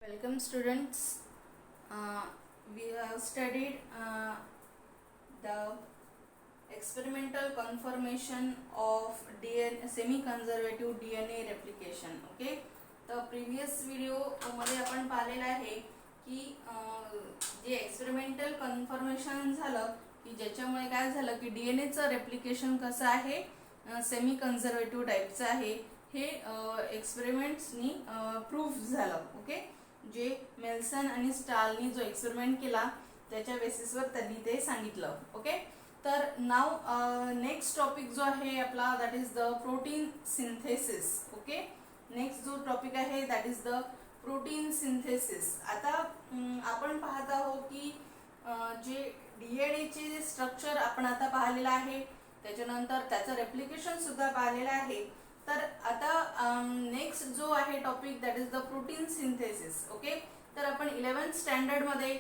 Welcome students. We have studied the experimental confirmation of DNA semi-conservative DNA replication. Okay. तर previous video मध्ये आपण पाहिलेलं आहे की जे एक्सपेरिमेंटल कन्फर्मेशन झालं की ज्याच्यामुळे काय झालं की डीएनएचं रेप्लिकेशन कसं आहे सेमी कन्झर्वेटिव्ह टाईपचं आहे हे एक्सपेरिमेंट्सनी प्रूफ झालं. ओके. जे मेल्सन आणि स्टालनी जो एक्सपेरिमेंट केला त्याच्या बेसिसवर त्यांनी ते सांगितलं. ओके. तर नाव नेक्स्ट टॉपिक जो आहे आपला that is the protein synthesis. Okay. Next जो टॉपिक आहे that is the protein synthesis. आता आपण पाहत आहोत की जे डीएनएचे जे स्ट्रक्चर आपण आता पाहिलेलं आहे त्याच्यानंतर त्याचं रेप्लिकेशन सुद्धा पाहिलेलं आहे. तर आता नेक्स्ट जो आहे topic that is the protein synthesis. Okay. तर आपण 11th स्टँडर्ड मध्ये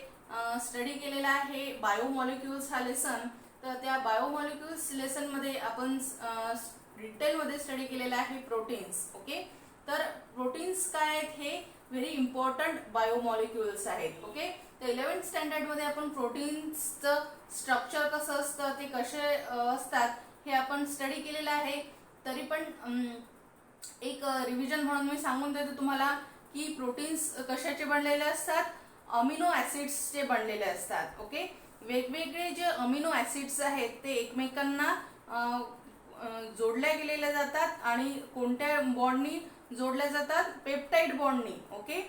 स्टडी केलेला आहे बायोमॉलिक्युल्स हा लेसन. तर त्या बायोमॉलिक्युल्स लेसन मध्ये आपण डिटेल मध्ये स्टडी केलेला आहे प्रोटीन्स. ओके. तर प्रोटीन्स काय आहेत हे व्हेरी इम्पॉर्टंट बायोमॉलिक्युल्स आहेत. ओके. तर 11th स्टँडर्ड मध्ये आपण प्रोटीन्सचं स्ट्रक्चर कसं असतं ते कसे असतात हे आपण स्टडी केलेलं आहे. तरी पण एक रिव्हिजन म्हणून मी सांगून देतो तुम्हाला की प्रोटीन्स कशाचे बनलेले असतात, अमिनो ऍसिड्सचे बनलेले असतात. ओके. वेगवेगळे जे अमिनो ऍसिड्स आहेत ते एकमेकांना जोडल्या गेलेले जातात आणि कोणत्या बॉन्डनी जोडल्या जातात, पेप्टाइड बॉन्डनी. ओके.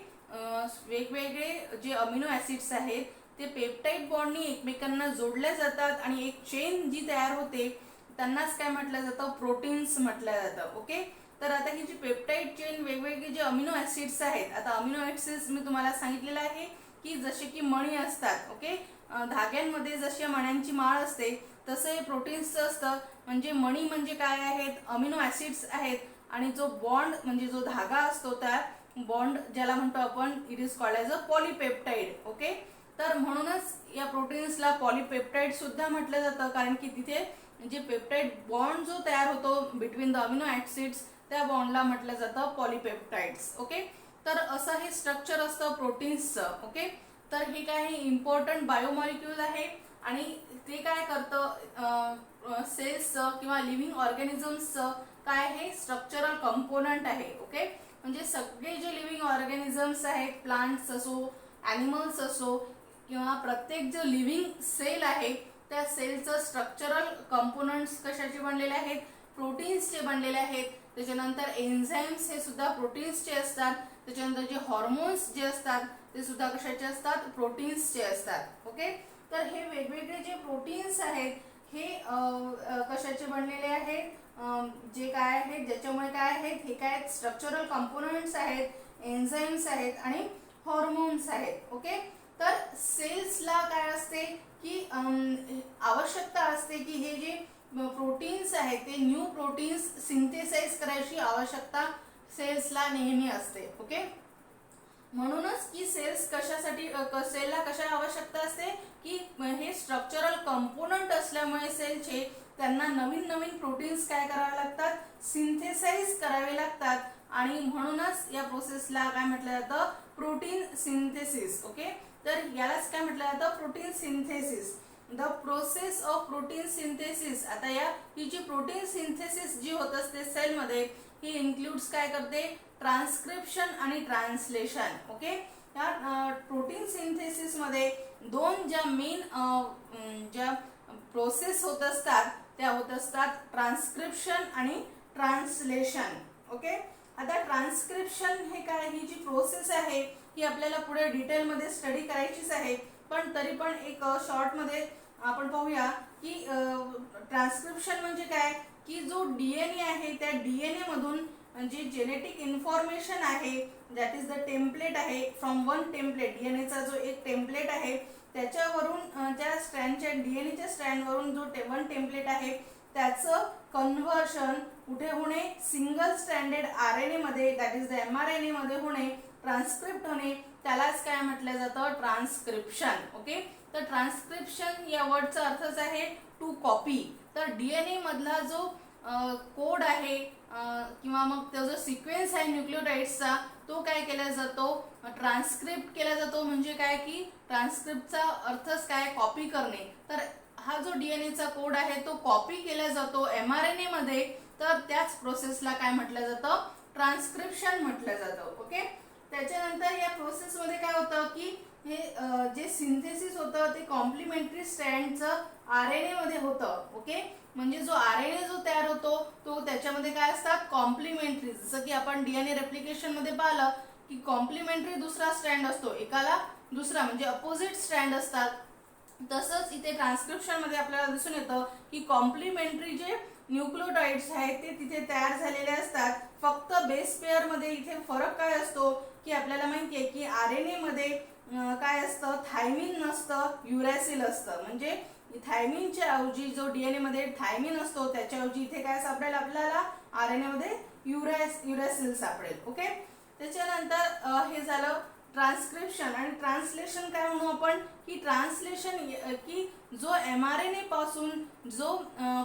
वेगवेगळे जे अमिनो ऍसिड्स आहेत ते पेप्टाइड बॉन्डनी एकमेकांना जोडल्या जातात आणि एक चेन जी तयार होते त्यांनाच काय म्हटलं जातं, प्रोटीन्स म्हटलं जातं. ओके. तर आता ही जी पेप्टाइड चेन वेगवेगळे जे अमिनो ऍसिड्स आहेत, आता अमिनो ऍसिड्स मी तुम्हाला सांगितलेलं आहे की जसे की मणी असतात. ओके. धाग्यांमध्ये जशी मण्यांची माळ असते तसे प्रोटीन्सचं असतं. म्हणजे मणी म्हणजे काय आहेत, अमिनो ऍसिड्स आहेत आणि जो बॉन्ड म्हणजे जो धागा असतो त्या बॉन्ड ज्याला म्हणतो आपण it is called as a polypeptide. Okay. तर म्हणूनच या प्रोटीन्सला पॉलीपेप्टाइड सुद्धा म्हटलं जातं कारण की तिथे जे पेप्टाइड बॉन्ड जो तयार होतो बिटवीन द अमिनो ऍसिड्स त्या बॉन्डला म्हटलं जातं पॉलीपेप्टाइड्स. ओके. तर असं हे स्ट्रक्चर असतं प्रोटीन्सचं. ओके. तर हे काय इम्पॉर्टंट बायोमॉलिक्यूल आहे आणि ते काय करतं सेल्सचं किंवा लिव्हिंग ऑर्गॅनिझम्सचं काय हे स्ट्रक्चरल कंपोनंट आहे. ओके. म्हणजे सगळे जे लिव्हिंग ऑर्गॅनिझम्स आहेत, प्लांट्स असो, ॲनिमल्स असो किंवा प्रत्येक जो लिव्हिंग सेल आहे त्या सेलचं स्ट्रक्चरल कंपोनंट्स कशाचे बनलेले आहेत, प्रोटीन्सचे बनलेले आहेत. त्याच्यानंतर एन्झाईम्स हे सुद्धा प्रोटीन्सचे असतात. त्याच्यानंतर जे हॉर्मोन्स जे असतात ते सुद्धा कशाचे असतात, प्रोटीन्सचे असतात. ओके. तर हे वेगवेगळे जे प्रोटीन्स आहेत हे कशाचे बनलेले आहेत, जे काय आहेत ज्याच्यामुळे काय आहेत हे काय स्ट्रक्चरल कंपोनंट्स आहेत, एन्झाईम्स आहेत आणि हॉर्मोन्स आहेत. ओके. तर सेल्सला काय असते की आवश्यकता असते की हे जे प्रोटीन्स आहेत ते न्यू प्रोटीन्स सिंथेसाइज करायची आवश्यकता सेल्सला नेहमी असते. ओके. म्हणूनच की सेल्स कशासाठी सेलला कशा आवश्यकता असते की हे स्ट्रक्चरल कंपोनंट असल्यामुळे सेलचे त्यांना नवीन नवीन प्रोटीन्स काय करावे लागतात, सिंथेसाइज करावे लागतात आणि म्हणूनच या प्रोसेसला काय म्हटलं जातं, प्रोटीन सिंथेसिस. ओके. तर यालाच काय म्हटलं जातं, protein synthesis. The process of protein synthesis. आता ही जी प्रोटीन सिंथेसिस जी होत असते सेलमध्ये ही इन्क्लूड्स काय करते, ट्रान्सक्रिप्शन आणि ट्रान्सलेशन. ओके. या प्रोटीन सिंथेसिस मध्ये दोन ज्या मेन ज्या प्रोसेस होत असतात त्या होत असतात ट्रान्सक्रिप्शन आणि ट्रान्सलेशन. ओके. आता ट्रान्सक्रिप्शन हे काय, ही जी प्रोसेस आहे ही आपल्याला पुढे डिटेलमध्ये स्टडी करायचीच आहे. पण तरी पण एक शॉर्ट मध्ये आपण पाहूया की ट्रान्सक्रिप्शन म्हणजे काय की जो डीएनए आहे त्या डीएनए मधून जे जेनेटिक इन्फॉर्मेशन आहे दॅट इज द टेम्पलेट आहे फ्रॉम वन टेम्पलेट. डीएनएचा जो एक टेम्पलेट आहे त्याच्यावरून त्या स्ट्रँडच्या डीएनएच्या स्ट्रँडवरून जो वन टेम्पलेट आहे त्याचं कन्व्हर्शन कुठे होणे, सिंगल स्ट्रँडेड आरएनए मध्ये दॅट इज द एमआरएनए मध्ये होणे, ट्रान्सक्रिप्ट होणे, त्यालाच काय म्हटलं जातं, ट्रान्सक्रिप्शन. ओके. तर ट्रान्सक्रिप्शन या वर्डचा अर्थच आहे टू कॉपी. तर डीएनए मधला जो कोड आहे किंवा मग तो जो सिक्वेन्स आहे न्यूक्लियोटाइड्सचा तो काय केला जातो, ट्रान्सक्रिप्ट केला जातो म्हणजे काय की ट्रान्सक्रिप्टचा अर्थच काय, कॉपी करणे. तर हा जो डीएनएचा कोड आहे तो कॉपी केला जातो एमआरएनए मध्ये, तर त्याच प्रोसेसला काय म्हटलं जातं, ट्रान्सक्रिप्शन म्हटलं जातं. ओके. त्याच्यानंतर या प्रोसेसमध्ये काय होतं की हे जे सिंथेसिस होतं ते कॉम्प्लिमेंटरी स्ट्रँडचं आरएनए मध्ये होतं. ओके. म्हणजे जो आरएनए जो तयार होतो तो त्याच्यामध्ये काय असतात, कॉम्प्लिमेंटरी. जसं की आपण डीएनए रेप्लिकेशन मध्ये पाहिलं की कॉम्प्लिमेंटरी दुसरा स्ट्रँड असतो, एकाला दुसरा म्हणजे अपोजिट स्ट्रँड असतात. तसंच इथे ट्रान्सक्रिप्शन मध्ये आपल्याला दिसून येतं की कॉम्प्लिमेंटरी जे न्यूक्लियोटाइड्स आहेत ते तिथे तयार झालेले असतात. फक्त बेस पेअर मध्ये इथे फरक काय असतो की आपल्याला माहिती आहे की आरएनए मध्ये काय असतं, थायमिन नसतं, युरॅसिल असतं. म्हणजे थायमिनच्या ऐवजी जो डीएनए मध्ये थायमिन असतो त्याच्याऐवजी इथे काय सापडेल आपल्याला, आरएनए मध्ये युरॅसिल सापडेल. ओके. त्याच्यानंतर हे झालं ट्रान्सक्रिप्शन. आणि ट्रान्सलेशन काय म्हणू आपण की ट्रान्सलेशन की जो एमआरएनए पासून जो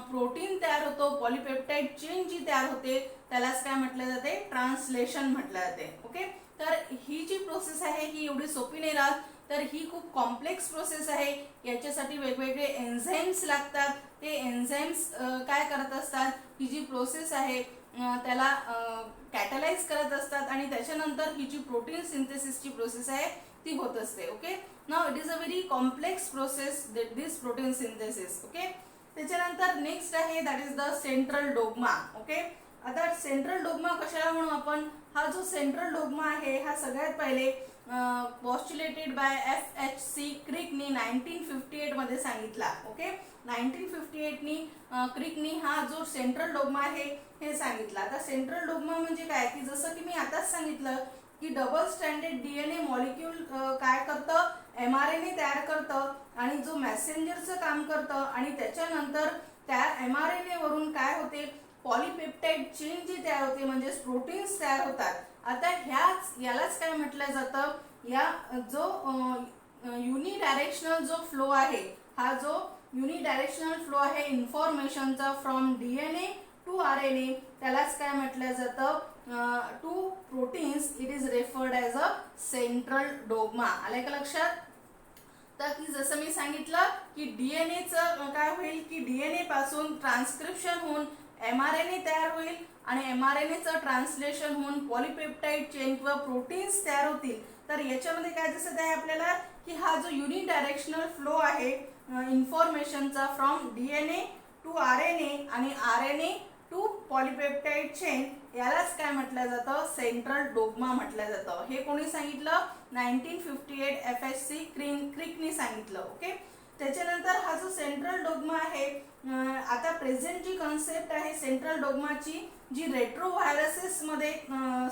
प्रोटीन तयार होतो, पॉलिपेप्टाइड चेन जी तयार होते त्यालाच काय म्हटलं जाते, ट्रान्सलेशन म्हटलं जाते. ओके. तर ही जी प्रोसेस आहे ही एवढी सोपी नाही राहत, तर ही खूप कॉम्प्लेक्स प्रोसेस आहे. याच्यासाठी वेगवेगळे एन्झाईम्स लागतात. ते एन्झाईम्स काय करत असतात, ही जी प्रोसेस आहे त्याला कॅटलाइज करत असतात आणि त्याच्यानंतर ही जी प्रोटीन सिंथेसिसची प्रोसेस आहे ती होत असते. Okay. Now it is a very complex process this protein synthesis. Okay. त्याच्यानंतर नेक्स्ट आहे that is the central dogma. Okay. आता सेंट्रल डोग्मा कशाला म्हणू आपण, हा जो सेंट्रल डोग्मा आहे हा सगळ्यात पहिले पॉस्ट्युलेटेड बाय FHC क्रिकनी 1958 मध्ये सांगितला. ओके. 1958 नी क्रिकनी हा जो सेंट्रल डोग्मा आहे हे सांगितलं. आता सेंट्रल डोग्मा म्हणजे काय की जसं की मी आताच सांगितलं की डबल स्ट्रँडेड डीएनए मॉलिक्यूल काय करतं, एमआरएनए तयार करतं आणि जो मेसेंजरचं काम करतं आणि त्याच्यानंतर त्या एमआरएनए वरून काय होते, पॉलिपेप्टाइड चेन जी तयार होते म्हणजे प्रोटीन्स तयार होतात. आता यालाच काय म्हटलं जातं, या जो युनिडायरेक्शनल जो फ्लो आहे, हा जो युनिडायरेक्शनल फ्लो आहे इन्फॉर्मेशनचा फ्रॉम डीएनए टू आरएनए, त्यालाच काय म्हटलं जातं, to proteins it is referred as a central dogma. आलंय का लक्षात. तर की जसं मी सांगितलं की डीएनएचं काय होईल की डीएनए पासून ट्रान्सक्रिप्शन होऊन एमआरएनए तयार होईल आणि एमआरएनएचं ट्रान्सलेशन होऊन पॉलिपेप्टाइड चेन किंवा प्रोटीन्स तयार होतील. तर याच्यामध्ये काय दिसत आहे आपल्याला की हा जो युनिडायरेक्शनल फ्लो आहे इन्फॉर्मेशनचा फ्रॉम डीएनए टू आरएनए आणि आरएनए टू पॉलिपेप्टाइड चेन, यालाच काय म्हटलं जातं, सेंट्रल डोग्मा म्हटलं जातं. हे कोणी सांगितलं, 1958 FHC क्रिकनी सांगितलं. ओके. त्याच्यानंतर हा जो सेंट्रल डोग्मा आहे, आता प्रेझेंट जी कन्सेप्ट आहे सेंट्रल डोग्माची जी रेट्रोव्हायरसेस मध्ये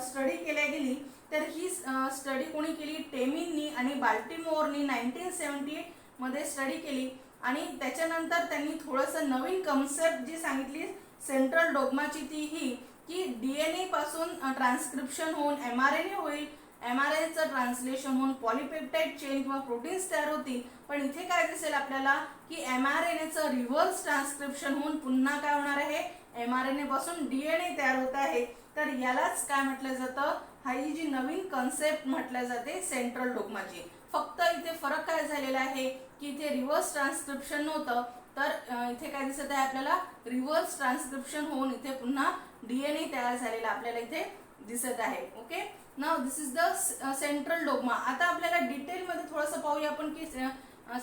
स्टडी केल्या गेली, तर ही स्टडी कोणी केली, टेमिननी आणि बाल्टिमोरनी 1978 मध्ये स्टडी केली. आणि त्याच्यानंतर त्यांनी थोडंसं नवीन कन्सेप्ट जी सांगितली सेंट्रल डोग्माची ती ही की डीएनए पासून ट्रान्सक्रिप्शन होऊन एमआरएनए होईल, एमआरएनएचं ट्रान्सलेशन होऊन पॉलिपेप्टाइड चेन किंवा प्रोटीन्स तयार होतील. पण इथे काय दिसेल आपल्याला की एमआरएनएचं रिव्हर्स ट्रान्सक्रिप्शन होऊन पुन्हा काय होणार आहे, एमआरएनए पासून डीएनए तयार होत आहे. तर यालाच काय म्हटलं जातं, ही जी नवीन कन्सेप्ट म्हटलं जाते सेंट्रल डोग्माची. फक्त इथे फरक काय झालेला आहे की इथे रिव्हर्स ट्रान्सक्रिप्शन नव्हतं, तर इथे काय दिसत आहे आपल्याला, रिव्हर्स ट्रान्सक्रिप्शन होऊन इथे पुन्हा डीएनए तयार झालेला आपल्याला इथे दिसत आहे. Okay. Now this is the central dogma. आता आपल्याला डिटेल मध्ये थोडंसं पाहूया आपण की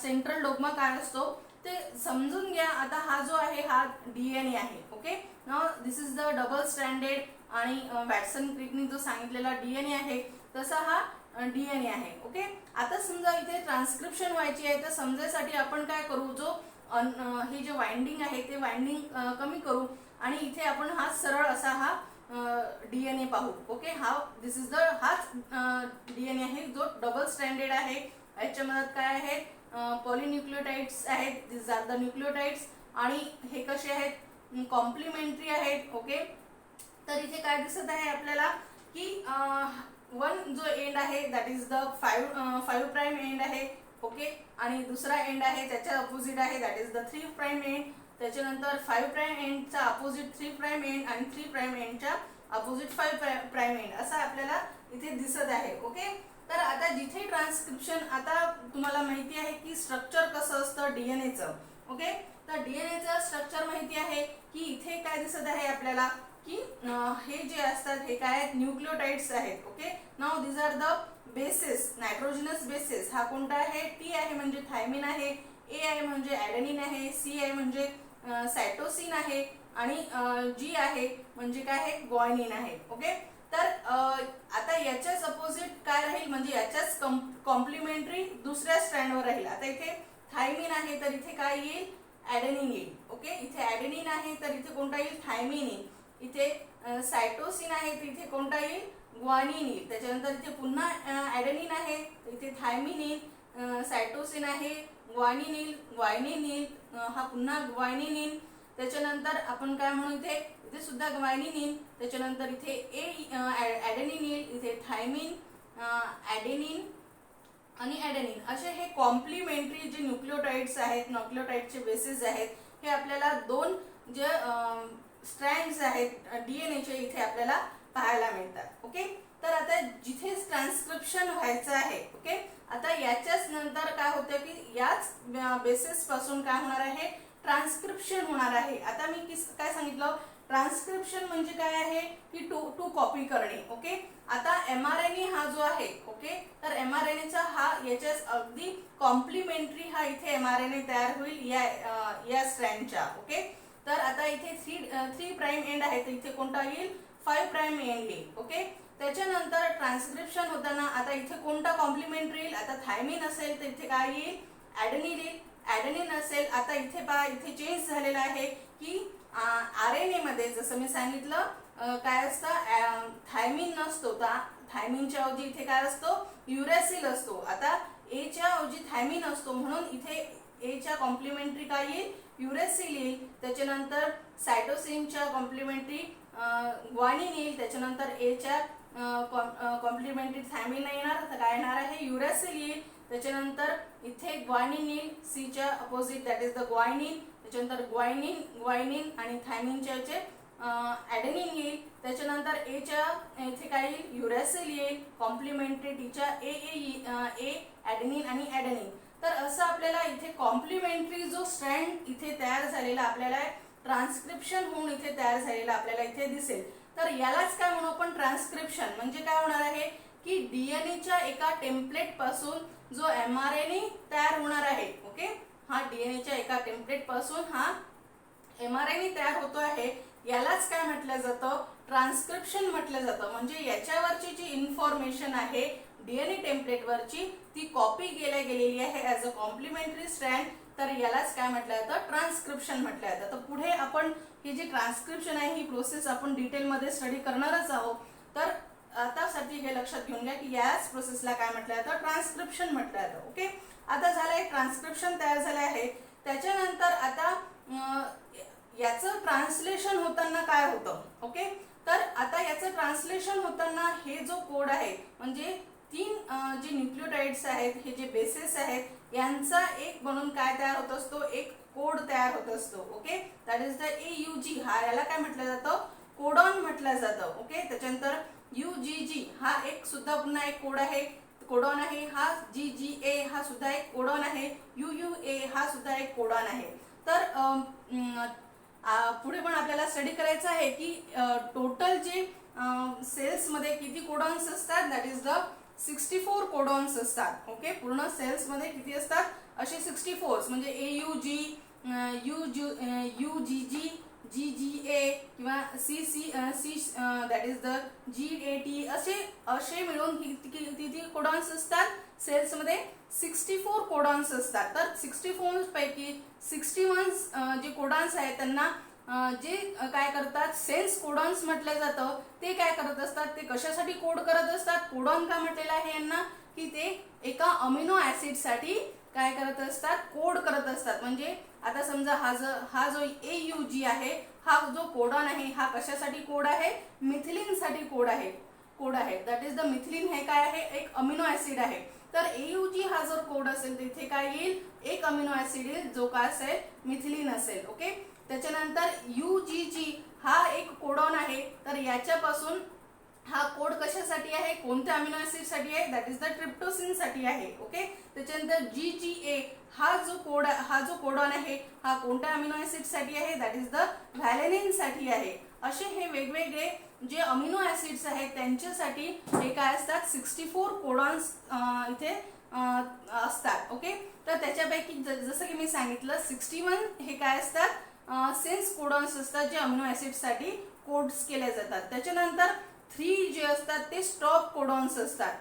सेंट्रल डोग्मा काय असतो ते समजून घ्या. आता हा जो आहे हा डीएनए आहे. Okay. Now this is the double stranded आणि वॅटसन क्रिकनी जो सांगितलेला डीएनए आहे तसा हा डीएनए आहे. ओके. आता समजा इथे ट्रान्सक्रिप्शन व्हायची आहे, तर समजायसाठी आपण काय करू, जो हे जे वाइंडिंग आहे ते वाइंडिंग कमी करू आणि इथे आपण हा सरळ असा हा डीएनए पाहू. ओके. हा दिस इज द हाच डीएनए आहे जो डबल स्ट्रँडेड आहे. याच्यामध्ये काय आहे, पॉलिन्यूक्लियोटाइड्स आहेत, दिस आर द न्यूक्लियोटाइड्स आणि हे कसे आहेत, कॉम्प्लिमेंटरी आहेत. ओके. तर इथे काय दिसत आहे आपल्याला की वन जो एंड आहे that is the 5 prime end आहे. ओके. आणि दुसरा एंड आहे त्याच्या अपोजिट आहे that is the 3 prime end. त्याच्यानंतर 5 प्राइम एंडचा अपोजिट 3 प्राइम एंड आणि 3 प्राइम एंडच्या अपोजिट 5 प्राइम एंड असं आपल्याला इथे दिसत आहे. ओके. तर आता जिथे ट्रान्सक्रिप्शन, आता तुम्हाला माहिती आहे की स्ट्रक्चर कसं असतं डीएनएचं. ओके, तर डीएनएचं स्ट्रक्चर माहिती आहे की इथे काय दिसत आहे आपल्याला की हे जे असतात हे काय आहेत, न्यूक्लियोटाइड्स आहेत. Okay, now these are the bases, nitrogenous bases. हा कोणता आहे, टी आहे म्हणजे थायमिन आहे, ए आहे म्हणजे ॲडेनिन आहे, सी आहे म्हणजे सायटोसिन आहे, आणि जी आहे म्हणजे काय आहे, ग्वानिन आहे. ओके, तर आता याच्याच अपोजिट काय राहील, म्हणजे याच्याच कॉम्प्लिमेंटरी दुसऱ्या स्ट्रँडवर राहील. आता इथे थायमिन आहे तर इथे काय येईल, ॲडेनिन येईल. ओके, इथे ॲडेनिन आहे तर इथे कोणता येईल, थायमिन येईल. इथे सायटोसिन आहे तर इथे कोणता येईल, ग्वानिन येईल. त्याच्यानंतर इथे पुन्हा ॲडेनिन आहे तर इथे थायमिन येईल, सायटोसिन आहे, ग्वानिन येईल, हा पुन्हा ग्वानिन येईल. त्याच्यानंतर आपण काय म्हणू, इथे सुद्धा ग्वानिन येईल. त्याच्यानंतर इथे ॲडेनिन येईल, इथे थायमिन, ॲडेनिन आणि ॲडेनिन, असे हे कॉम्प्लिमेंटरी जे न्यूक्लियोटाइड्स आहेत, न्यूक्लियोटाइडचे बेसिस आहेत, हे आपल्याला दोन जे स्ट्रँड्स आहेत डीएनएचे इथे आपल्याला पाहायला मिळतात. ओके, तर आता जिथे ट्रान्सक्रिप्शन व्हायचं आहे, ओके, आता याच्याच नंतर काय होतं की याच बेसिस पासून काय होणार आहे, ट्रान्सक्रिप्शन होणार आहे. आता मी काय सांगितलं, ट्रान्सक्रिप्शन म्हणजे काय आहे की टू कॉपी करणे. ओके, आता एमआरएनए हा जो आहे, ओके, तर एमआरएनएचा हा याच्याच अगदी कॉम्प्लिमेंटरी हा इथे एमआरएनए तयार होईल या स्ट्रँडच्या. ओके, तर आता इथे 3 प्राइम एंड आहे तर इथे कोणता येईल, 5 प्राइम एंड येईल. ओके, त्याच्यानंतर ट्रान्सक्रिप्शन होताना आता इथे कोणता कॉम्प्लिमेंटरी येईल, आता थायमिन असेल तर इथे काय येईल, ॲडेनिन येईल. ॲडेनिन असेल, आता इथे पहा इथे चेंज झालेला आहे की आरएनए मध्ये जसं मी सांगितलं काय असतं, थायमिन नसतो, तर थायमिनच्या ऐवजी इथे काय असतो, युरॅसिल असतो. आता एच्या ऐवजी थायमिन असतो म्हणून इथे एच्या कॉम्प्लिमेंटरी काय येईल, युरॅसिल येईल. त्याच्यानंतर सायटोसिनच्या कॉम्प्लिमेंटरी ग्वानिन येईल. त्याच्यानंतर एच्या कॉम्प्लिमेंटरी थायमिन येणार तर काय येणार आहे, युरॅसिल येईल. त्याच्यानंतर इथे ग्वानिन येईल, सीच्या अपोजिट दॅट इज द ग्वायनिन. त्याच्यानंतर ग्वायनिन आणि थायमिनच्या याचे ॲडेनिन येईल. त्याच्यानंतर एच्या इथे काय येईल, युरॅसिल येईल. कॉम्प्लिमेंटरी टीच्या ए ॲडेनिन आणि ॲडेनिन. तर असं आपल्याला इथे कॉम्प्लिमेंटरी जो स्ट्रँड इथे तयार झालेला आपल्याला ट्रान्सक्रिप्शन होऊन इथे तयार झालेला आपल्याला इथे दिसेल. तर यालाच काय म्हणू आपण, ट्रान्सक्रिप्शन. म्हणजे काय होणार आहे की डीएनएच्या एका टेम्पलेट पासून जो एमआरएनए तयार होणार आहे. ओके, हा डीएनएच्या एका टेम्पलेट पासून हा एमआरएनए तयार होतो आहे, यालाच काय म्हटलं जातं, ट्रान्सक्रिप्शन म्हटलं जातं. म्हणजे याच्यावरची जी इन्फॉर्मेशन आहे डीएनए टेम्पलेटवरची ती कॉपी केल्या गेलेली आहे ॲज अ कॉम्प्लिमेंटरी स्ट्रँड, तर यालाच काय म्हटलं जातं, ट्रान्सक्रिप्शन म्हटलं जातं. तर पुढे आपण हे जे ट्रान्सक्रिप्शन आहे ही प्रोसेस आपण डिटेलमध्ये स्टडी करणारच आहोत. तर आतासाठी हे लक्षात घेऊन घ्या की याच प्रोसेसला काय म्हटलं जातं, ट्रान्सक्रिप्शन म्हटलं जातं. ओके, आता झालंय ट्रान्सक्रिप्शन तयार झालं आहे. त्याच्यानंतर आता याचं ट्रान्सलेशन होताना काय होतं. ओके, तर आता याचं ट्रान्सलेशन होताना हे जो कोड आहे म्हणजे 3 जे न्यूक्लियोटाइड्स आहेत, हे जे बेसेस आहेत, यांचा एक बनून काय तयार होत असतो, एक कोड तयार होत असतो. Okay, that is the AUG. हा याला काय म्हटलं जातं, कोडॉन म्हटलं जातं. ओके, त्याच्यानंतर UGG हा एक सुद्धा पुन्हा एक कोड आहे, कोडॉन आहे. हा GGA हा सुद्धा एक कोडॉन आहे. UUA हा सुद्धा एक कोडॉन आहे. तर पुढे पण आपल्याला स्टडी करायचं आहे की टोटल जे सेल्समध्ये किती कोडॉन्स असतात, दॅट इज द 64 कोडॉन्स असतात. ओके, पूर्ण सेल्समध्ये किती असतात, असे 64. म्हणजे AUG, UGG, GGA किंवा CC that is the GAT असे मिळून किती कोडॉन्स असतात सेल्समध्ये, 64 कोडॉन्स असतात. तर 64 पैकी 61 जे कोडॉन्स आहेत त्यांना जे काय करतात, सेन्स कोडॉन्स म्हटलं जातं. ते काय करत असतात, ते कशासाठी कोड करत असतात, कोडॉन का म्हटलेलं आहे यांना, की ते एका अमिनो ॲसिडसाठी काय करत असतात, कोड करत असतात. म्हणजे आता समजा हा जो AUG आहे, हा जो कोडॉन आहे हा कशासाठी कोड आहे, मिथिलिनसाठी कोड आहे. That is the methylene. हे काय आहे, एक अमिनो ॲसिड आहे. तर AUG हा जर कोड असेल तर इथे काय येईल, एक अमिनो ॲसिड येईल जो काय असेल, मिथिलिन असेल. ओके, त्याच्यानंतर UGG हा एक कोडॉन आहे. तर याच्यापासून हा कोड कशासाठी आहे, कोणत्या अमिनो ऍसिड साठी आहे, दॅट इज द ट्रिप्टोसिन साठी आहे. ओके, त्याच्यानंतर GGA हा जो कोडॉन आहे हा कोणत्या अमिनो ऍसिड साठी आहे, दॅट इज द व्हॅलेनिन साठी आहे. असे हे वेगवेगळे जे अमिनो ऍसिड्स आहेत त्यांच्यासाठी हे काय असतात 64 कोडॉन्स इथे असतात. ओके, तर त्याच्यापैकी जसं की मी सांगितलं 61 हे काय असतात सेन्स कोडॉन्स असतात जे अमिनो ऍसिड साठी कोड्स केले जातात. त्याच्यानंतर 3 जे असतात ते स्टॉप कोडॉन्स असतात.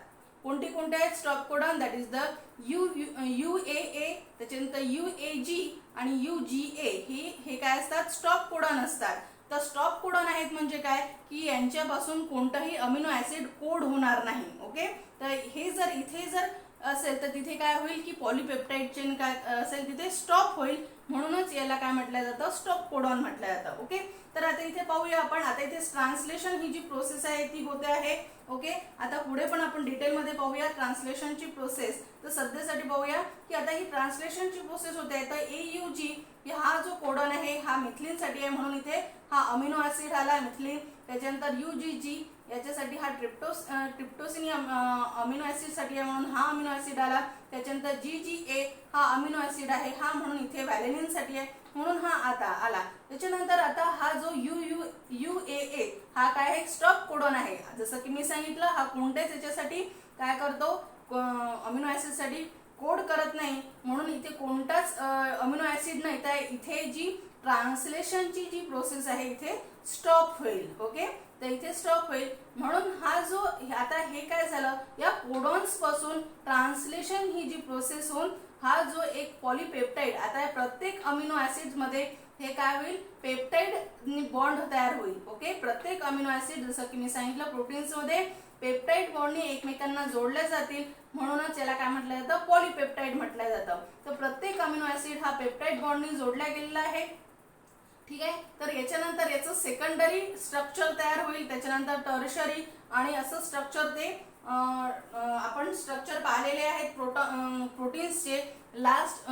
कोणते कोणते आहेत stop codon, that is the UAA, त्याच्यानंतर UAG आणि UGA हे काय असतात स्टॉप कोडॉन असतात. तर स्टॉप कोडॉन आहेत म्हणजे काय की यांच्यापासून कोणताही अमिनो ऍसिड कोड होणार नाही. ओके, तर हे जर इथे जर असेल तर तिथे काय होईल की पॉलीपेप्टाइड चेन काय असेल तिथे स्टॉप होईल, म्हणूनच याला काय म्हटलं जातं स्टॉप कोडॉन म्हटलं जातं. ओके, तर आता इथे पाहूया आपण, आता इथे ट्रान्सलेशन ही जी प्रोसेस आहे ती होते आहे. ओके, आता पुढे पण आपण डिटेलमध्ये पाहूया ट्रान्सलेशनची प्रोसेस. तर सध्यासाठी पाहूया की आता ही ट्रान्सलेशनची प्रोसेस होते आहे. तर AUG हा जो कोडॉन आहे हा मिथिलीन साठी आहे, म्हणून इथे हा अमिनो ऍसिड आला मिथिलीन. त्याच्यानंतर UGG याच्यासाठी हा ट्रिप्टोसिन अमिनो ऍसिड साठी आहे, म्हणून हा अमिनो ऍसिड आला. त्याच्यानंतर GGA हा अमिनो ऍसिड आहे हा, म्हणून इथे व्हॅलेनिन साठी आहे, म्हणून हा आता आला. त्याच्यानंतर आता हा जो UAA हा काय आहे स्टॉप कोडॉन आहे. जसं की मी सांगितलं हा कोणत्याच याच्यासाठी काय करतो अमिनो ऍसिड साठी कोड करत नाही, म्हणून इथे कोणताच अमिनो ऍसिड नाही, तर इथे जी ट्रान्सलेशनची जी प्रोसेस आहे इथे स्टॉप होईल. ओके, तर इथे स्टॉप होईल, म्हणून हा जो आता हे काय झालं या कोडॉन्स पासून ट्रान्सलेशन ही जी प्रोसेस होऊन हा जो एक पॉलीपेप्टाइड, आता प्रत्येक अमिनो ऍसिड मध्ये हे काय होईल पेप्टाइड बॉन्ड तयार होईल. ओके, प्रत्येक अमिनो ऍसिड जसं की मी सांगितलं प्रोटीन्स मध्ये पेप्टाइड बॉन्डने एकमेकांना जोडले जातील, म्हणूनच याला काय म्हटलं जातं पॉलीपेप्टाइड म्हटलं जातं. तर प्रत्येक अमिनो ऍसिड हा पेप्टाइड बॉन्डने जोडला गेलेला आहे. ठीक आहे, तर याच्यानंतर याचं सेकंडरी स्ट्रक्चर तयार होईल, त्याच्यानंतर टर्शरी आणि असं स्ट्रक्चर ते आपण स्ट्रक्चर पाहिलेले आहेत प्रोटीन्सचे लास्ट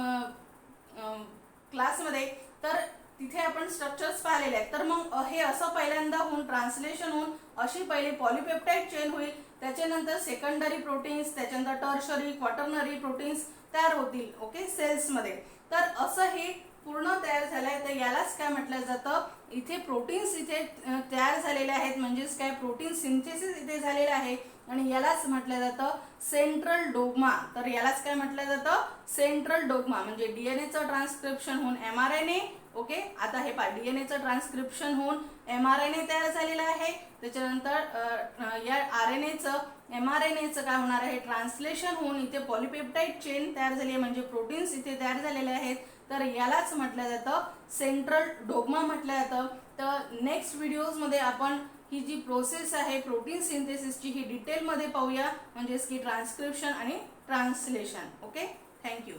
क्लासमध्ये. तर तिथे आपण स्ट्रक्चर्स पाहिलेले आहेत. तर मग हे असं पहिल्यांदा होऊन ट्रान्सलेशन होऊन अशी पहिले पॉलीपेप्टाइड चेन होईल, त्याच्यानंतर सेकंडरी प्रोटीन्स, त्याच्यानंतर टर्शरी क्वाटर्नरी प्रोटीन्स तयार होतील. ओके, सेल्समध्ये. तर असं हे पूर्ण तयार झालंय, तर यालाच काय म्हटलं जातं इथे प्रोटीन्स इथे तयार झालेले आहेत, म्हणजेच काय प्रोटीन सिंथेसिस इथे झालेलं आहे, आणि यालाच म्हटलं जातं सेंट्रल डोग्मा. तर यालाच काय म्हटलं जातं सेंट्रल डोग्मा, म्हणजे डीएनएचं ट्रान्सक्रिप्शन होऊन एमआरएनए. ओके, आता हे पहा डीएनएचं ट्रान्सक्रिप्शन होऊन एमआरएनए तयार झालेलं आहे. त्याच्यानंतर या आरएनएचं एमआरएनएचं काय होणार आहे ट्रान्सलेशन होऊन इथे पॉलीपेप्टाइड चेन तयार झाली आहे, म्हणजे प्रोटीन्स इथे तयार झालेले आहेत. तर यालाच म्हटलं जातं सेंट्रल डोग्मा म्हटलं जातं. तर नेक्स्ट व्हिडिओजमध्ये आपण ही जी प्रोसेस आहे प्रोटीन सिंथेसिसची ही डिटेलमध्ये पाहूया, म्हणजेच की ट्रान्सक्रिप्शन आणि ट्रान्सलेशन. Okay, thank you.